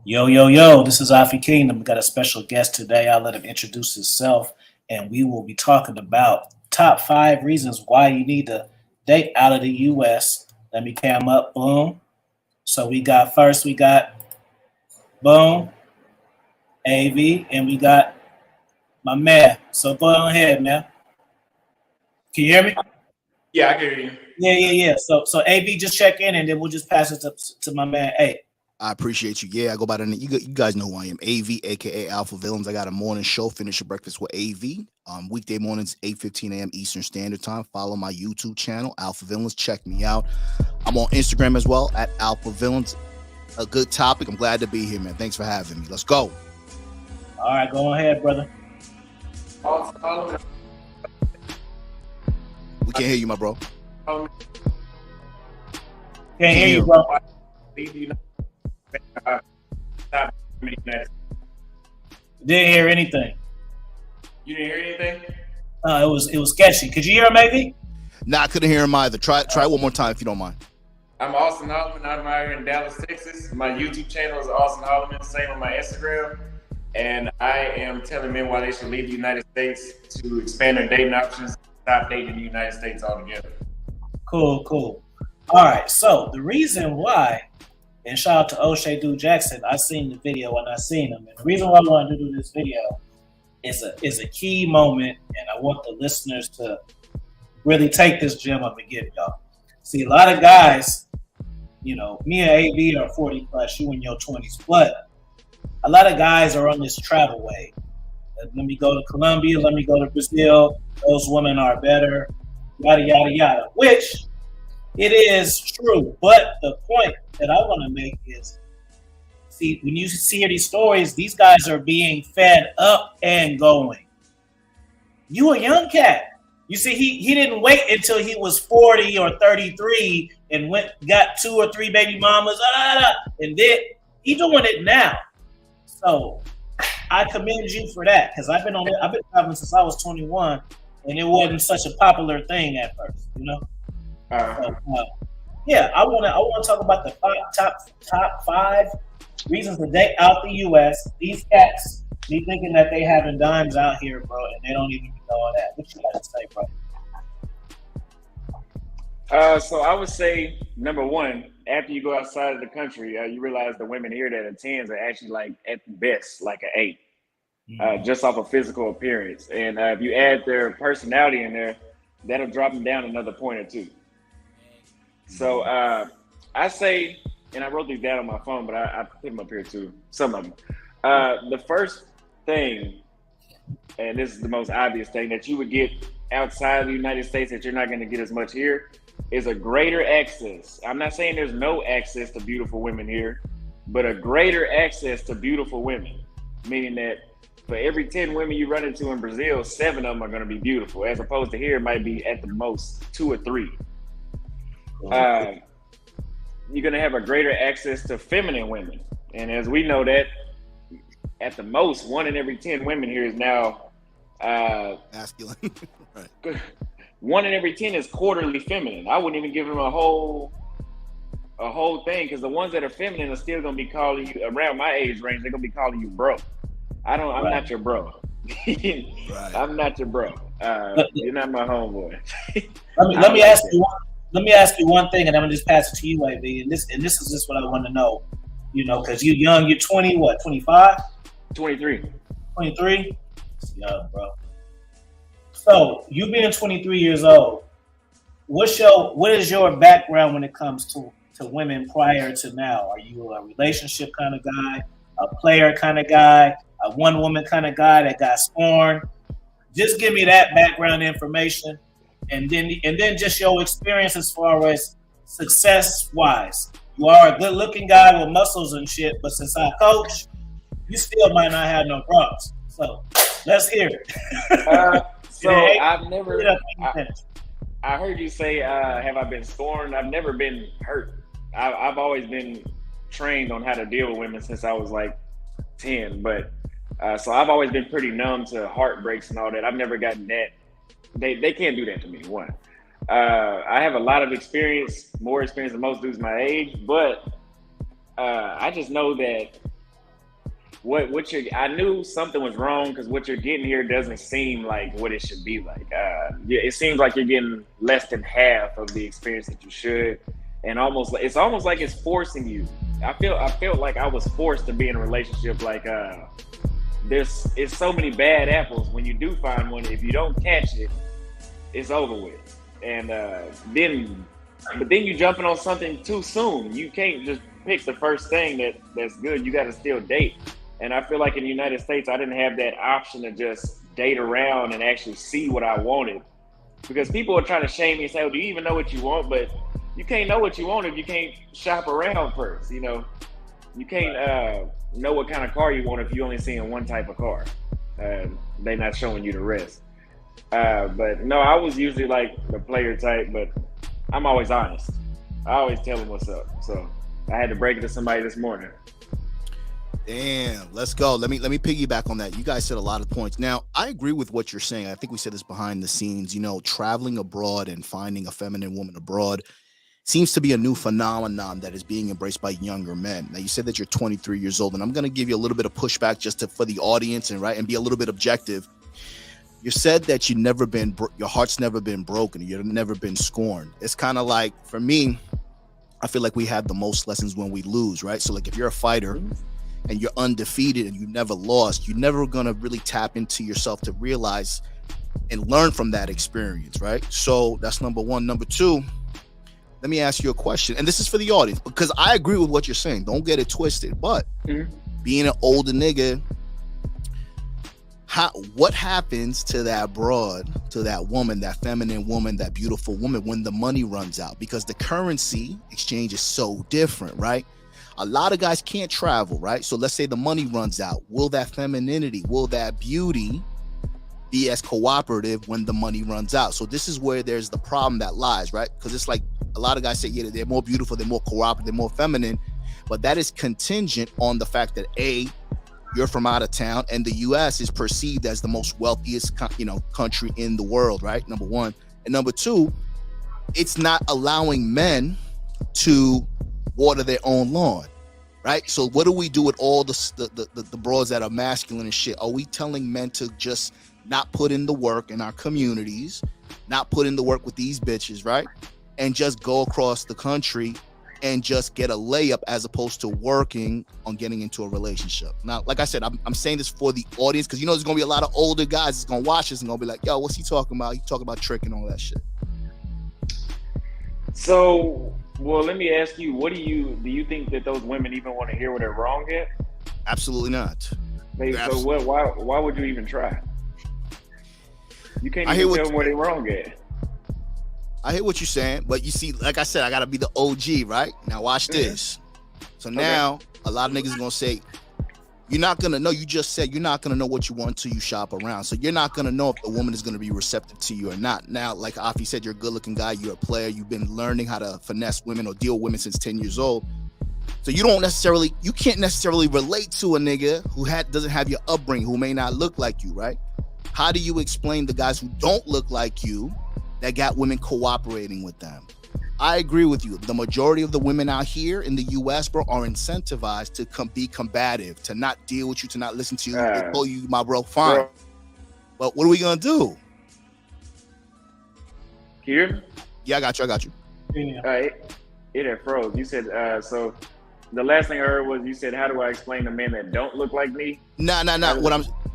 Yo, yo, yo, this is Afi Kingdom. We got a special guest today. I'll let him introduce himself, and we will be talking about top 5 reasons why you need to date out of the U.S. Let me cam up. Boom. So we got Boom, AV, and we got my man. So go ahead, man. Can you hear me? Yeah, I can hear you. Yeah. So AV, just check in, and then we'll just pass it to my man. Hey. I appreciate you. Yeah, I go by the name. You guys know who I am. AV, aka Alpha Villains. I got a morning show. Finish your breakfast with AV. Weekday mornings, 8:15 a.m. Eastern Standard Time. Follow my YouTube channel, Alpha Villains. Check me out. I'm on Instagram as well at Alpha Villains. A good topic. I'm glad to be here, man. Thanks for having me. Let's go. All right, go ahead, brother. We can't hear you, my bro. Can't hear you, bro. Didn't hear anything. You didn't hear anything? It was sketchy. Could you hear him, maybe? Nah, I couldn't hear him either. Try one more time if you don't mind. I'm Austin Holloman. I'm out here in Dallas, Texas. My YouTube channel is Austin Holloman. Same on my Instagram. And I am telling men why they should leave the United States to expand their dating options, stop dating the United States altogether. Cool. All right. So the reason why, and shout out to O'Shea Dude Jackson, I seen the video and I seen him. And the reason why I wanted to do this video is a key moment, and I want the listeners to really take this gem up and give y'all. See, a lot of guys, you know, me and AB are 40 plus, you in your 20s, but a lot of guys are on this travel wave. Let me go to Colombia, let me go to Brazil, those women are better, yada, yada, yada, which it is true. But the point that I want to make is, see, when you see these stories, these guys are being fed up and going. You a young cat. You see, he didn't wait until he was 40 or 33 and got 2 or 3 baby mamas, and then he doing it now. So I commend you for that, because I've been traveling since I was 21, and it wasn't such a popular thing at first, you know. Yeah, I want to talk about the top 5 reasons to date out the U.S. These cats be thinking that they having dimes out here, bro, and they don't even know all that. What you got to say, bro? So I would say, number one, after you go outside of the country, you realize the women here that are 10s are actually like at best like an 8, just off of physical appearance. And if you add their personality in there, that'll drop them down another point or 2. So I say, and I wrote these down on my phone, but I put them up here too, some of them. The first thing, and this is the most obvious thing that you would get outside of the United States that you're not going to get as much here, is a greater access. I'm not saying there's no access to beautiful women here, but a greater access to beautiful women, meaning that for every 10 women you run into in Brazil, 7 of them are going to be beautiful, as opposed to here it might be at the most 2 or 3. You're going to have a greater access to feminine women. And as we know that, at the most, 1 in every 10 women here is now masculine. Right. 1 in every 10 is quarterly feminine. I wouldn't even give them a whole thing, because the ones that are feminine are still going to be calling you, around my age range, they're going to be calling you bro. I'm not your bro. Right. I'm not your bro. You're not my homeboy. Let me ask you one thing, and I'm gonna just pass it to you, AB. And this is just what I want to know. You know, because you're young. You're 20. What? 25? 23. 23. Young, bro. So you being 23 years old, what is your background when it comes to women prior to now? Are you a relationship kind of guy, a player kind of guy, a one woman kind of guy that got scorned? Just give me that background information. And then just your experience as far as success-wise. You are a good-looking guy with muscles and shit, but since I coach, you still might not have no problems. So let's hear it. I've never. I heard you say, "Have I been scorned?" I've never been hurt. I've always been trained on how to deal with women since I was like 10. But so I've always been pretty numb to heartbreaks and all that. I've never gotten that. They can't do that to me. 1. I have a lot of experience, more experience than most dudes my age, but I just know that I knew something was wrong because what you're getting here doesn't seem like what it should be like. It seems like you're getting less than half of the experience that you should, and it's almost like it's forcing you. I felt like I was forced to be in a relationship. Like it's so many bad apples. When you do find one, if you don't catch it, it's over with. And then you're jumping on something too soon. You can't just pick the first thing that's good. You got to still date. And I feel like in the United States, I didn't have that option to just date around and actually see what I wanted. Because people are trying to shame me and say, oh, do you even know what you want? But you can't know what you want if you can't shop around first, you know? You can't know what kind of car you want if you're only seeing one type of car. They're not showing you the rest. But no, I was usually like the player type, but I'm always honest. I always tell them what's up. So I had to break it to somebody this morning. Damn, let's go. Let me piggyback on that. You guys said a lot of points. Now, I agree with what you're saying. I think we said this behind the scenes. You know, traveling abroad and finding a feminine woman abroad seems to be a new phenomenon that is being embraced by younger men. Now, you said that you're 23 years old, and I'm going to give you a little bit of pushback just for the audience and be a little bit objective. You said that your heart's never been broken. You've never been scorned. It's kind of like, for me, I feel like we have the most lessons when we lose, right? So like if you're a fighter and you're undefeated and you never lost, you're never going to really tap into yourself to realize and learn from that experience, right? So that's number one. Number two, let me ask you a question. And this is for the audience, because I agree with what you're saying. Don't get it twisted. But being an older nigga, what happens to that broad, to that woman, that feminine woman, that beautiful woman when the money runs out? Because the currency exchange is so different, right? A lot of guys can't travel, right? So let's say the money runs out. Will that femininity, will that beauty be as cooperative when the money runs out? So this is where there's the problem that lies, right? Because it's like a lot of guys say, yeah, they're more beautiful, they're more cooperative, they're more feminine, but that is contingent on the fact that you're from out of town, and the U.S. is perceived as the most wealthiest, country in the world, right? Number one. And number two, it's not allowing men to water their own lawn, right? So what do we do with all the broads that are masculine and shit? Are we telling men to just not put in the work in our communities, not put in the work with these bitches, right? And just go across the country and just get a layup as opposed to working on getting into a relationship? Now, like I said, I'm saying this for the audience because there's going to be a lot of older guys that's going to watch this and going to be like, yo, what's he talking about? He talking about trick and all that shit. So, well, let me ask you, do you think that those women even want to hear where they're wrong at? Absolutely not. So why would you even try? You can't even tell them where they're wrong at. I hear what you're saying, but you see, like I said, I gotta be the OG, right? Now watch this. So now a lot of niggas are gonna say, you're not gonna know. You just said you're not gonna know what you want until you shop around. So you're not gonna know if the woman is gonna be receptive to you or not. Now, like Afi said, you're a good-looking guy. You're a player. You've been learning how to finesse women or deal with women since 10 years old. So you can't necessarily relate to a nigga who doesn't have your upbringing, who may not look like you, right? How do you explain the guys who don't look like you that got women cooperating with them? I agree with you. The majority of the women out here in the U.S., bro, are incentivized to be combative, to not deal with you, to not listen to you. They told you, my bro, fine. Bro. But what are we gonna do? Here? Yeah, I got you. It had froze. You said so. The last thing I heard was you said, "How do I explain to men that don't look like me?" Nah.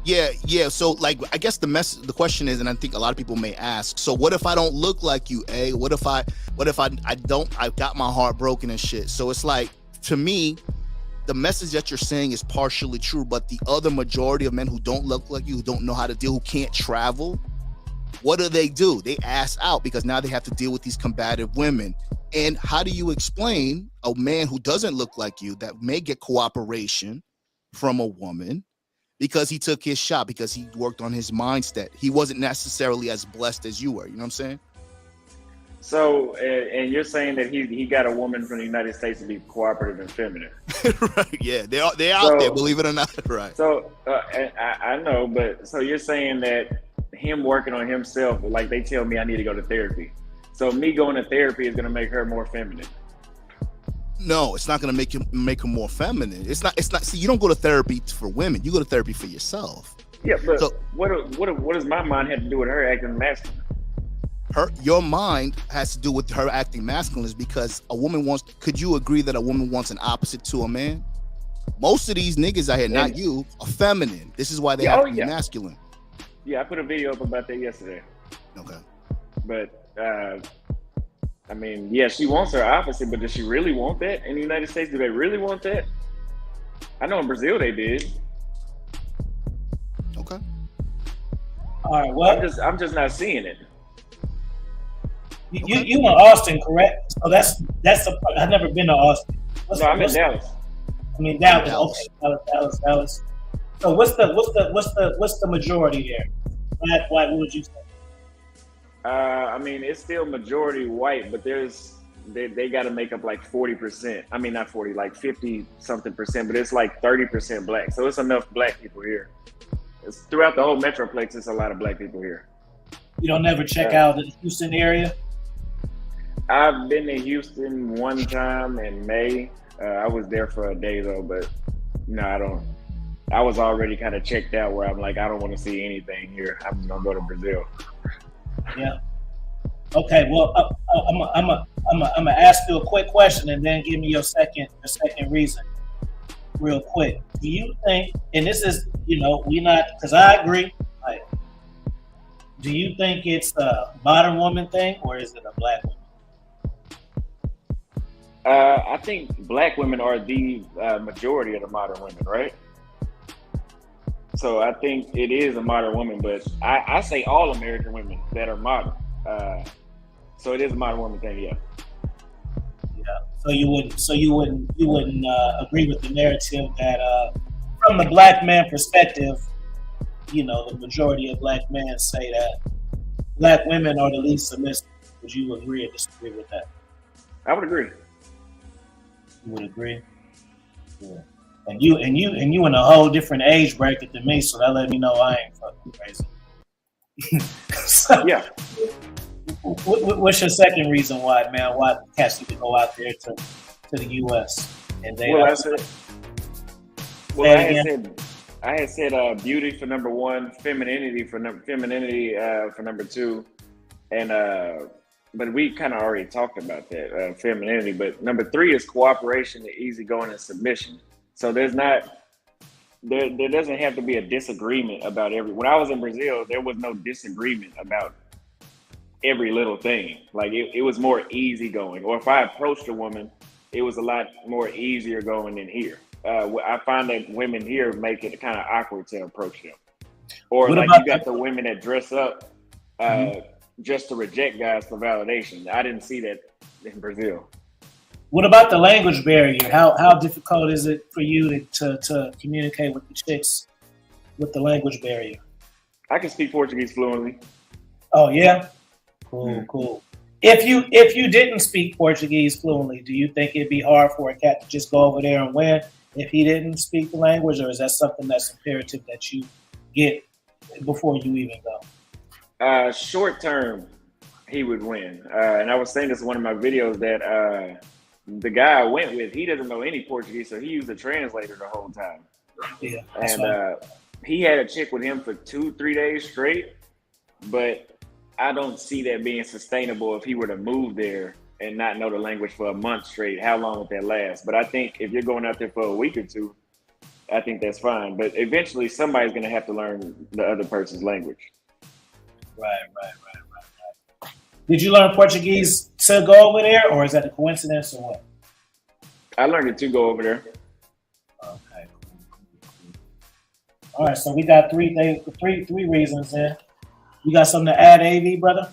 Yeah. So, like, I guess the question is, and I think a lot of people may ask, so what if I don't look like you, A? What if I got my heart broken and shit? So it's like, to me, the message that you're saying is partially true, but the other majority of men who don't look like you, who don't know how to deal, who can't travel, what do? They ass out because now they have to deal with these combative women. And how do you explain a man who doesn't look like you that may get cooperation from a woman because he took his shot, because he worked on his mindset? He wasn't necessarily as blessed as you were. You know what I'm saying? So, and you're saying that he got a woman from the United States to be cooperative and feminine. Right, yeah, they're out there, believe it or not. Right. So, I know, but so you're saying that him working on himself, like they tell me I need to go to therapy. So me going to therapy is going to make her more feminine. No, it's not going to make him more feminine. It's not. See, you don't go to therapy for women. You go to therapy for yourself. Yeah, but So what does my mind have to do with her acting masculine? your mind has to do with her acting masculine, is because a woman wants. Could you agree that a woman wants an opposite to a man? Most of these niggas out here, not you, are feminine. This is why they have to be masculine. Yeah, I put a video up about that yesterday. Okay. But I mean, yeah, she wants her opposite, but does she really want that in the United States? Do they really want that? I know in Brazil they did. Okay. All right. Well, I'm just not seeing it. You in Austin, correct? So that's I've never been to Austin. I'm in Dallas. I mean Dallas. Okay, Dallas. So what's the majority there? Black, white. What would you say? I mean, it's still majority white, but they got to make up like 40%. I mean, not 40, like 50 something percent, but it's like 30% black. So it's enough black people here. It's throughout the whole metroplex. It's a lot of black people here. You don't never check out the Houston area? I've been to Houston one time in May. I was there for a day though, but no, I don't. I was already kind of checked out where I'm like, I don't want to see anything here. I'm gonna go to Brazil. Yeah. Okay. Well, I'm gonna ask you a quick question and then give me your second reason, real quick. Do you think? And this is, we not, because I agree. Like, do you think it's a modern woman thing or is it a black woman? I think black women are the majority of the modern women, right? So I think it is a modern woman, but I say all American women that are modern. So it is a modern woman thing, yeah. Yeah. So you wouldn't agree with the narrative that from the black man perspective, the majority of black men say that black women are the least submissive. Would you agree or disagree with that? I would agree. You would agree? Yeah. And you in a whole different age bracket than me, so that let me know I ain't fucking crazy. So, yeah. What's your second reason why cats need to go out there to the U.S. and they? I had said beauty for number one, femininity for number two, and but we kind of already talked about that femininity. But number three is cooperation, easygoing, and submission. So there doesn't have to be a disagreement about when I was in Brazil, there was no disagreement about every little thing. Like it was more easygoing. Or if I approached a woman, it was a lot more easier going than here. I find that women here make it kind of awkward to approach them. Or you got the women that dress up just to reject guys for validation. I didn't see that in Brazil. What about the language barrier? How difficult is it for you to communicate with the chicks with the language barrier? I can speak Portuguese fluently. Oh yeah? Cool. If you didn't speak Portuguese fluently, do you think it'd be hard for a cat to just go over there and win if he didn't speak the language, or is that something that's imperative that you get before you even go? Short term, he would win. And I was saying this in one of my videos that the guy I went with, he doesn't know any Portuguese, so he used a translator the whole time. Yeah. And he had a chick with him for 2-3 days straight, but I don't see that being sustainable if he were to move there and not know the language for a month straight. How long would that last? But I think if you're going out there for a week or two, I think that's fine. But eventually somebody's going to have to learn the other person's language. Right. Did you learn Portuguese to go over there, or is that a coincidence, or what? I learned it to go over there. Okay. Cool. All right, so we got three reasons there. You got something to add, AV, brother?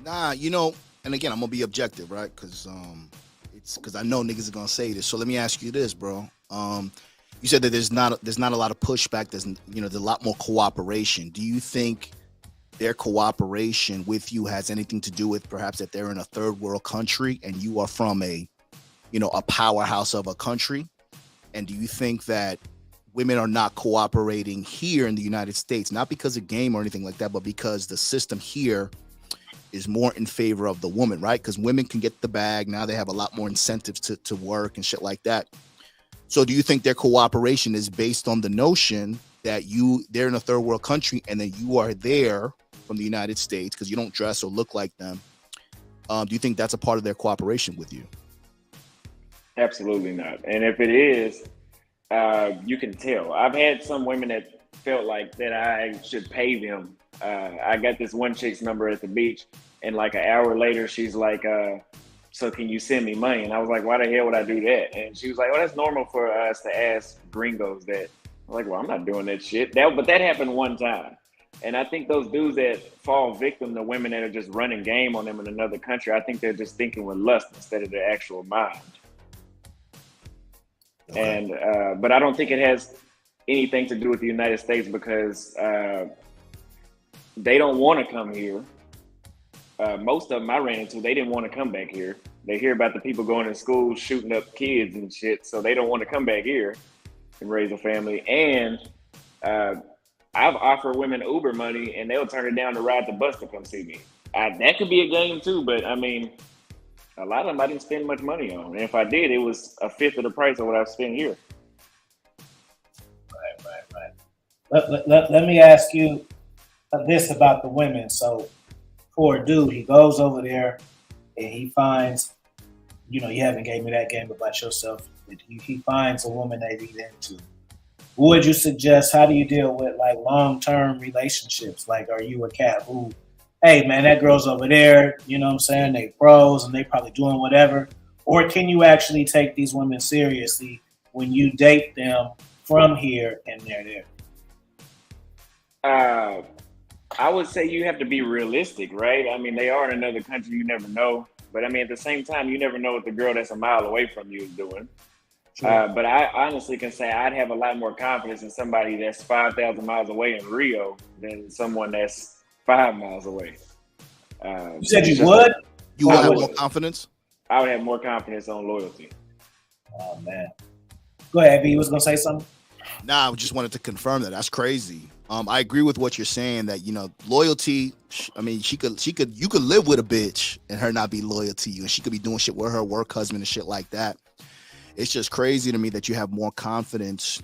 Nah, and again, I'm gonna be objective, right? Because I know niggas are gonna say this. So let me ask you this, bro. You said that there's not a lot of pushback. There's a lot more cooperation. Do you think their cooperation with you has anything to do with perhaps that they're in a third world country and you are from a powerhouse of a country? And do you think that women are not cooperating here in the United States, not because of game or anything like that, but because the system here is more in favor of the woman, right? Because women can get the bag. Now they have a lot more incentives to work and shit like that. So do you think their cooperation is based on the notion that they're in a third world country and then you are there from the United States because you don't dress or look like them? Do you think that's a part of their cooperation with you? Absolutely not. And if it is, you can tell. I've had some women that felt like that I should pay them. I got this one chick's number at the beach, and like an hour later, she's like, so can you send me money? And I was like, why the hell would I do that? And she was like, oh, that's normal for us to ask gringos that. I'm like, well, I'm not doing that shit. But that happened one time. And I think those dudes that fall victim to women that are just running game on them in another country, I think they're just thinking with lust instead of their actual mind. Okay. And but I don't think it has anything to do with the United States because they don't want to come here. Most of them I ran into, they didn't want to come back here. They hear about the people going to school, shooting up kids and shit, so they don't want to come back here and raise a family. And I've offered women Uber money, and they'll turn it down to ride the bus to come see me. That could be a game too, but I mean, a lot of them I didn't spend much money on. And if I did, it was a fifth of the price of what I've spent here. Right. Let me ask you this about the women. So, poor dude, he goes over there and he finds, you haven't gave me that game about yourself. He finds a woman that he's into. What would you suggest? How do you deal with like long-term relationships? Like, are you a cat who, hey man, that girl's over there, you know what I'm saying? They pros and they probably doing whatever. Or can you actually take these women seriously when you date them from here and they're there? I would say you have to be realistic, right? I mean, they are in another country, you never know. But I mean, at the same time, you never know what the girl that's a mile away from you is doing. Sure. But I honestly can say I'd have a lot more confidence in somebody that's 5,000 miles away in Rio than someone that's 5 miles away. You said you would? You would have more confidence? I would have more confidence on loyalty. Oh, man. Go ahead, B. You was going to say something? Nah, I just wanted to confirm that. That's crazy. I agree with what you're saying that, loyalty, I mean, you could live with a bitch and her not be loyal to you. And she could be doing shit with her work husband and shit like that. It's just crazy to me that you have more confidence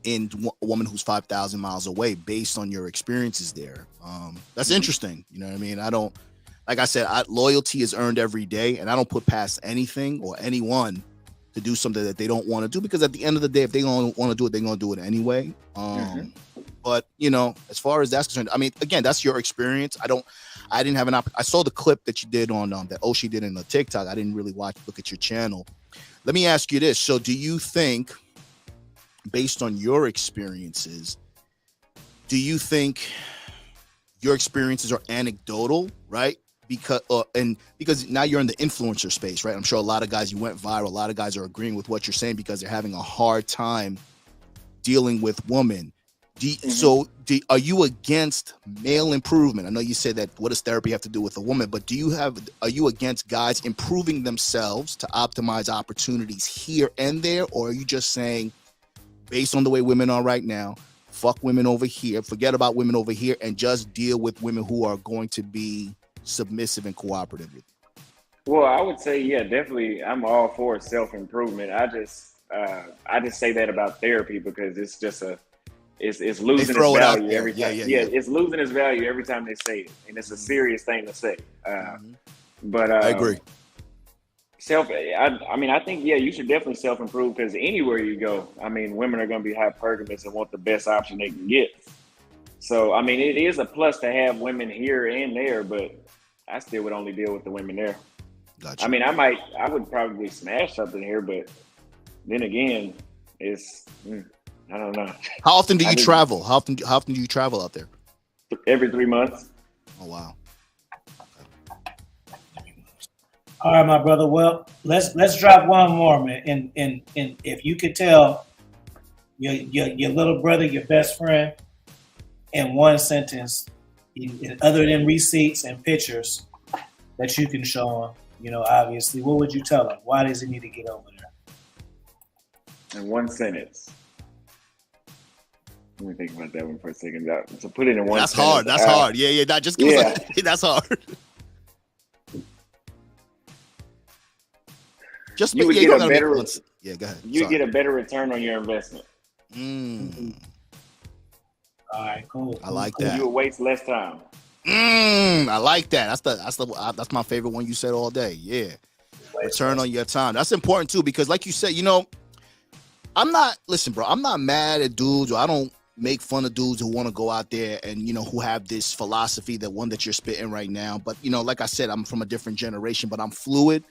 in a woman who's 5,000 miles away based on your experiences there. That's interesting. You know what I mean? Like I said, loyalty is earned every day, and I don't put past anything or anyone to do something that they don't want to do, because at the end of the day, if they don't want to do it, they're going to do it anyway. But, as far as that's concerned, I mean, again, that's your experience. I didn't have I saw the clip that you did on that Oshi did in the TikTok. I didn't really look at your channel. Let me ask you this. So do you think, based on your experiences, do you think your experiences are anecdotal, right? Because now you're in the influencer space, right? I'm sure a lot of guys, you went viral. A lot of guys are agreeing with what you're saying because they're having a hard time dealing with women. Are you against male improvement? I know you said that what does therapy have to do with a woman, but are you against guys improving themselves to optimize opportunities here and there? Or are you just saying, based on the way women are right now, fuck women over here, forget about women over here, and just deal with women who are going to be submissive and cooperative with you? Well, I would say, yeah, definitely. I'm all for self-improvement. I just say that about therapy because it's just it's losing its value every time. Yeah, it's losing its value every time they say it, and it's a serious thing to say. But I agree. I think, yeah, you should definitely self-improve, because anywhere you go, I mean, women are going to be hypergamous and want the best option they can get. So, I mean, it is a plus to have women here and there, but I still would only deal with the women there. Gotcha. I mean, I would probably smash something here, but then again, I don't know. How often do you travel? How often do you travel out there? Every 3 months. Oh, wow. All right, my brother. Well, let's drop one more, man. And if you could tell your little brother, your best friend, in one sentence, other than receipts and pictures that you can show him, obviously, what would you tell him? Why does he need to get over there? In one sentence. Let me think about that one for a second. To put it in one. That's hard. That's hard. Yeah. Not just give us that's hard. Just you would get a better. Go ahead. You get a better return on your investment. All right, cool. I like that. You will waste less time. I like that. That's my favorite one you said all day. Yeah. Return on your time. That's important too, because like you said, I'm not mad at dudes, or I don't make fun of dudes who want to go out there and, who have this philosophy, that one that you're spitting right now. But, like I said, I'm from a different generation, but I'm fluid.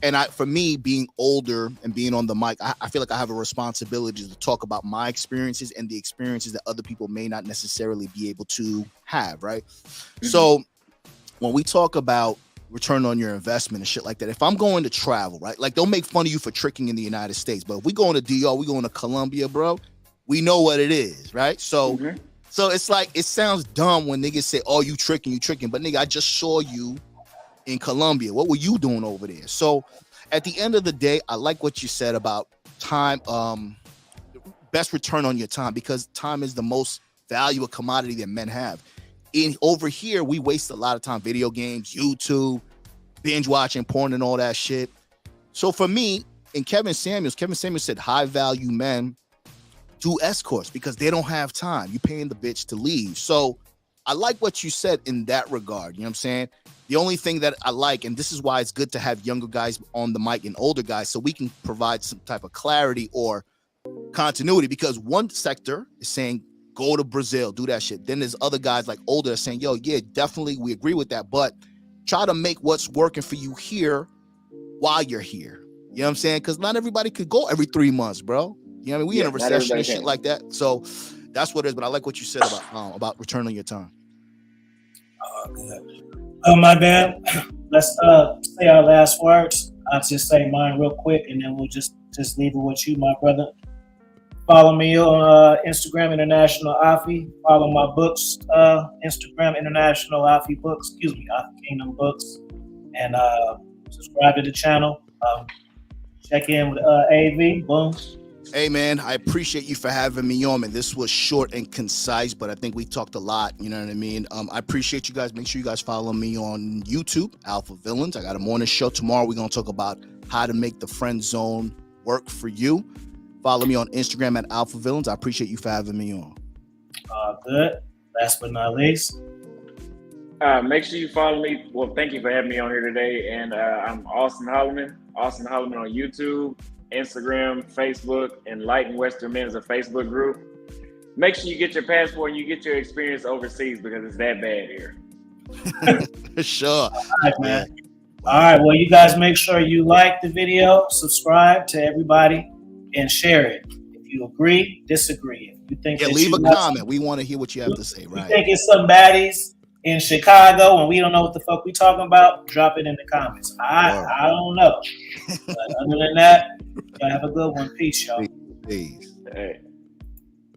And for me, being older and being on the mic, I feel like I have a responsibility to talk about my experiences and the experiences that other people may not necessarily be able to have, right? Mm-hmm. So when we talk about return on your investment and shit like that, if I'm going to travel, right? Like, don't make fun of you for tricking in the United States, but if we going to DR, we going to Colombia, bro, we know what it is, right? So, So it's like, it sounds dumb when niggas say, oh, you tricking. But nigga, I just saw you in Colombia. What were you doing over there? So at the end of the day, I like what you said about time, best return on your time, because time is the most valuable commodity that men have. Over here, we waste a lot of time, video games, YouTube, binge watching porn and all that shit. So for me, and Kevin Samuels said high value men do escorts because they don't have time. You paying the bitch to leave. So I like what you said in that regard. You know what I'm saying? The only thing that I like, and this is why it's good to have younger guys on the mic and older guys, so we can provide some type of clarity or continuity, because one sector is saying, go to Brazil, do that shit. Then there's other guys like older saying, yo, yeah, definitely, we agree with that, but try to make what's working for you here while you're here. You know what I'm saying? Because not everybody could go every 3 months, bro. You know what I mean? We in a recession and shit like that. So that's what it is. But I like what you said about return on your time. Good. My bad. Let's say our last words. I'll just say mine real quick, and then we'll just leave it with you, my brother. Follow me on Instagram, International Afi. Follow my books, Instagram, International Afi Books. Afi Kingdom Books. And subscribe to the channel. Check in with AV. Boom. Hey, man, I appreciate you for having me on, man. This was short and concise, but I think we talked a lot. You know what I mean? I appreciate you guys. Make sure you guys follow me on YouTube, Alpha Villains. I got a morning show tomorrow. We're going to talk about how to make the friend zone work for you. Follow me on Instagram at Alpha Villains. I appreciate you for having me on. Good. Last but not least. Make sure you follow me. Well, thank you for having me on here today. And I'm Austin Holloman. Austin Holloman on YouTube, Instagram, Facebook, Enlighten Western Men is a Facebook group. Make sure you get your passport and you get your experience overseas, because it's that bad here. Sure. All right, man. All right. Well, you guys make sure you like the video, subscribe to everybody, and share it. If you agree, disagree. If you think leave a comment. We want to hear what you have to say, right? If you think it's some baddies in Chicago and we don't know what the fuck we talking about, drop it in the comments. I don't know. But other than that, y'all have a good one. Peace, y'all. Peace. Hey.